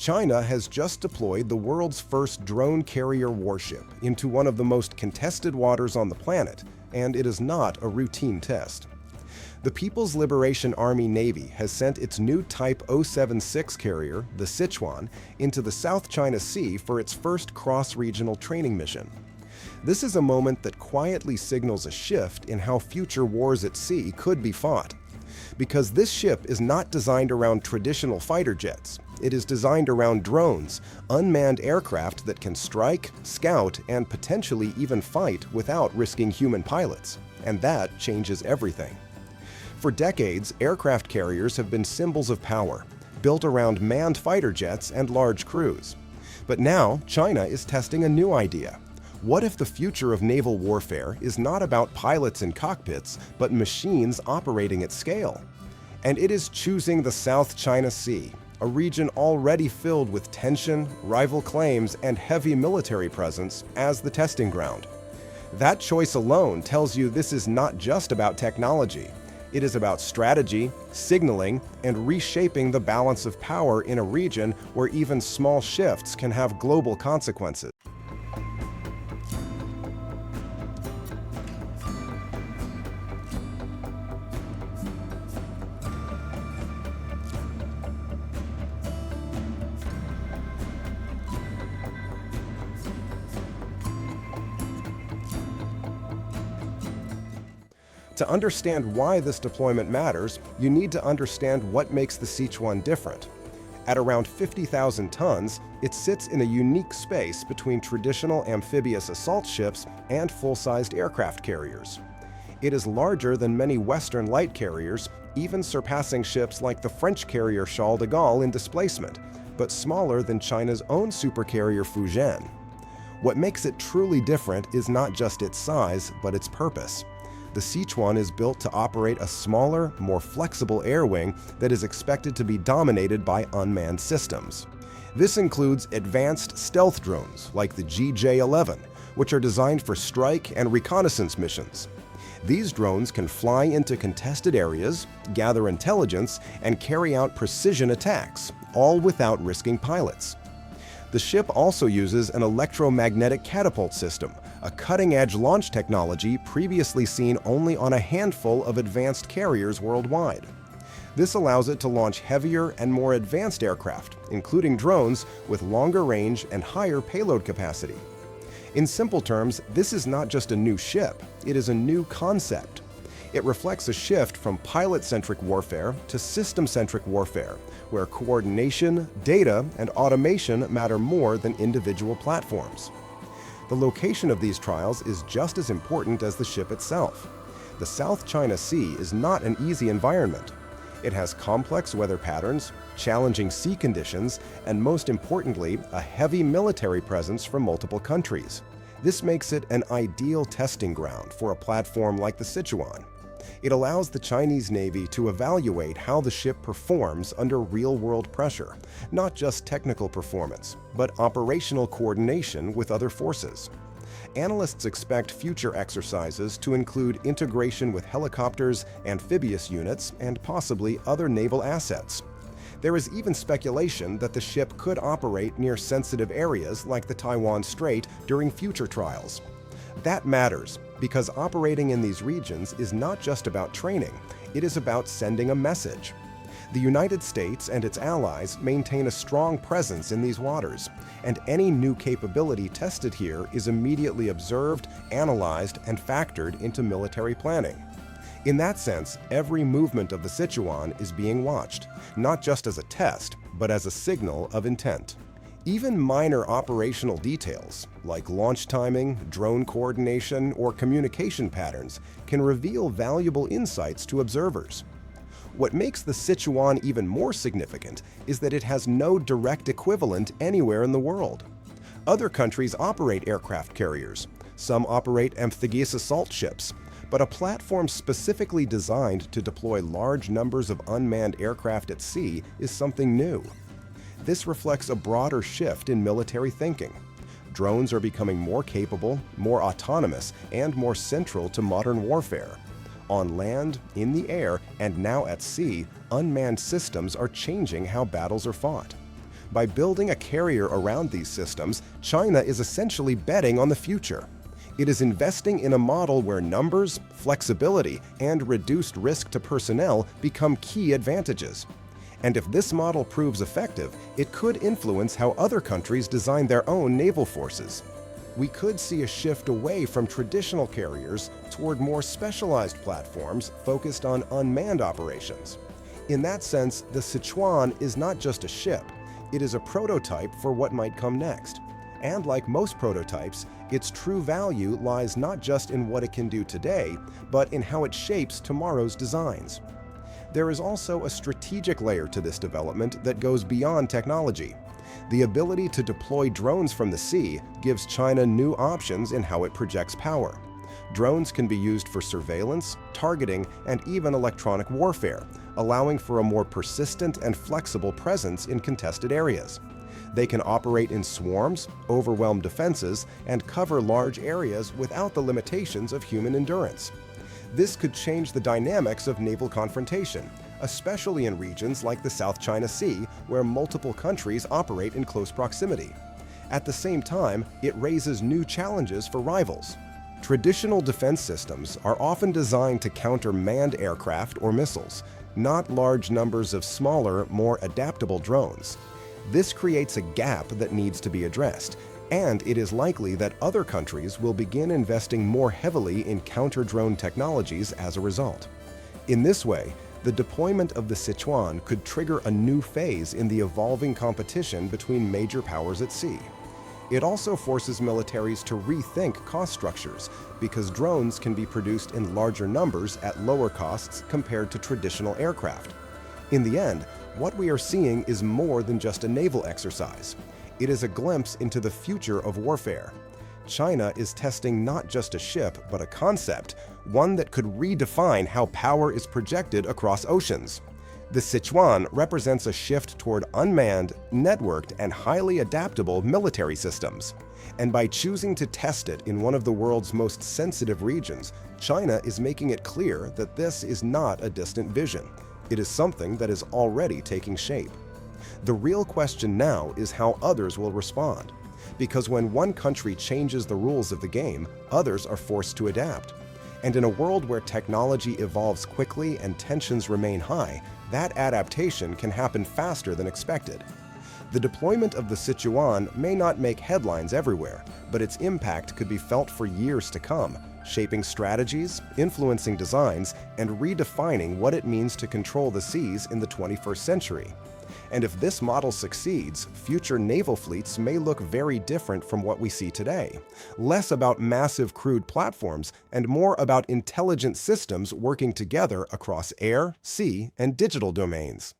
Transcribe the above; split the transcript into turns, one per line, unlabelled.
China has just deployed the world's first drone carrier warship into one of the most contested waters on the planet, and it is not a routine test. The People's Liberation Army Navy has sent its new Type 076 carrier, the Sichuan, into the South China Sea for its first cross-regional training mission. This is a moment that quietly signals a shift in how future wars at sea could be fought. Because this ship is not designed around traditional fighter jets. It is designed around drones, unmanned aircraft that can strike, scout, and potentially even fight without risking human pilots. And that changes everything. For decades, aircraft carriers have been symbols of power, built around manned fighter jets and large crews. But now, China is testing a new idea. What if the future of naval warfare is not about pilots in cockpits, but machines operating at scale? And it is choosing the South China Sea, a region already filled with tension, rival claims, and heavy military presence, as the testing ground. That choice alone tells you this is not just about technology. It is about strategy, signaling, and reshaping the balance of power in a region where even small shifts can have global consequences. To understand why this deployment matters, you need to understand what makes the Sichuan different. At around 50,000 tons, it sits in a unique space between traditional amphibious assault ships and full-sized aircraft carriers. It is larger than many Western light carriers, even surpassing ships like the French carrier Charles de Gaulle in displacement, but smaller than China's own supercarrier Fujian. What makes it truly different is not just its size, but its purpose. The Sichuan is built to operate a smaller, more flexible air wing that is expected to be dominated by unmanned systems. This includes advanced stealth drones like the GJ-11, which are designed for strike and reconnaissance missions. These drones can fly into contested areas, gather intelligence, and carry out precision attacks, all without risking pilots. The ship also uses an electromagnetic catapult system, a cutting-edge launch technology previously seen only on a handful of advanced carriers worldwide. This allows it to launch heavier and more advanced aircraft, including drones, with longer range and higher payload capacity. In simple terms, this is not just a new ship, it is a new concept. It reflects a shift from pilot-centric warfare to system-centric warfare, where coordination, data, and automation matter more than individual platforms. The location of these trials is just as important as the ship itself. The South China Sea is not an easy environment. It has complex weather patterns, challenging sea conditions, and most importantly, a heavy military presence from multiple countries. This makes it an ideal testing ground for a platform like the Sichuan. It allows the Chinese Navy to evaluate how the ship performs under real-world pressure, not just technical performance, but operational coordination with other forces. Analysts expect future exercises to include integration with helicopters, amphibious units, and possibly other naval assets. There is even speculation that the ship could operate near sensitive areas like the Taiwan Strait during future trials. That matters, because operating in these regions is not just about training, it is about sending a message. The United States and its allies maintain a strong presence in these waters, and any new capability tested here is immediately observed, analyzed, and factored into military planning. In that sense, every movement of the Sichuan is being watched, not just as a test, but as a signal of intent. Even minor operational details, like launch timing, drone coordination, or communication patterns, can reveal valuable insights to observers. What makes the Sichuan even more significant is that it has no direct equivalent anywhere in the world. Other countries operate aircraft carriers. Some operate amphibious assault ships, but a platform specifically designed to deploy large numbers of unmanned aircraft at sea is something new. This reflects a broader shift in military thinking. Drones are becoming more capable, more autonomous, and more central to modern warfare. On land, in the air, and now at sea, unmanned systems are changing how battles are fought. By building a carrier around these systems, China is essentially betting on the future. It is investing in a model where numbers, flexibility, and reduced risk to personnel become key advantages. And if this model proves effective, it could influence how other countries design their own naval forces. We could see a shift away from traditional carriers toward more specialized platforms focused on unmanned operations. In that sense, the Sichuan is not just a ship, it is a prototype for what might come next. And like most prototypes, its true value lies not just in what it can do today, but in how it shapes tomorrow's designs. There is also a strategic layer to this development that goes beyond technology. The ability to deploy drones from the sea gives China new options in how it projects power. Drones can be used for surveillance, targeting, and even electronic warfare, allowing for a more persistent and flexible presence in contested areas. They can operate in swarms, overwhelm defenses, and cover large areas without the limitations of human endurance. This could change the dynamics of naval confrontation, especially in regions like the South China Sea, where multiple countries operate in close proximity. At the same time, it raises new challenges for rivals. Traditional defense systems are often designed to counter manned aircraft or missiles, not large numbers of smaller, more adaptable drones. This creates a gap that needs to be addressed, and it is likely that other countries will begin investing more heavily in counter-drone technologies as a result. In this way, the deployment of the Sichuan could trigger a new phase in the evolving competition between major powers at sea. It also forces militaries to rethink cost structures, because drones can be produced in larger numbers at lower costs compared to traditional aircraft. In the end, what we are seeing is more than just a naval exercise. It is a glimpse into the future of warfare. China is testing not just a ship, but a concept, one that could redefine how power is projected across oceans. The Sichuan represents a shift toward unmanned, networked, and highly adaptable military systems. And by choosing to test it in one of the world's most sensitive regions, China is making it clear that this is not a distant vision. It is something that is already taking shape. The real question now is how others will respond. Because when one country changes the rules of the game, others are forced to adapt. And in a world where technology evolves quickly and tensions remain high, that adaptation can happen faster than expected. The deployment of the Sichuan may not make headlines everywhere, but its impact could be felt for years to come, shaping strategies, influencing designs, and redefining what it means to control the seas in the 21st century. And if this model succeeds, future naval fleets may look very different from what we see today. Less about massive crewed platforms and more about intelligent systems working together across air, sea, and digital domains.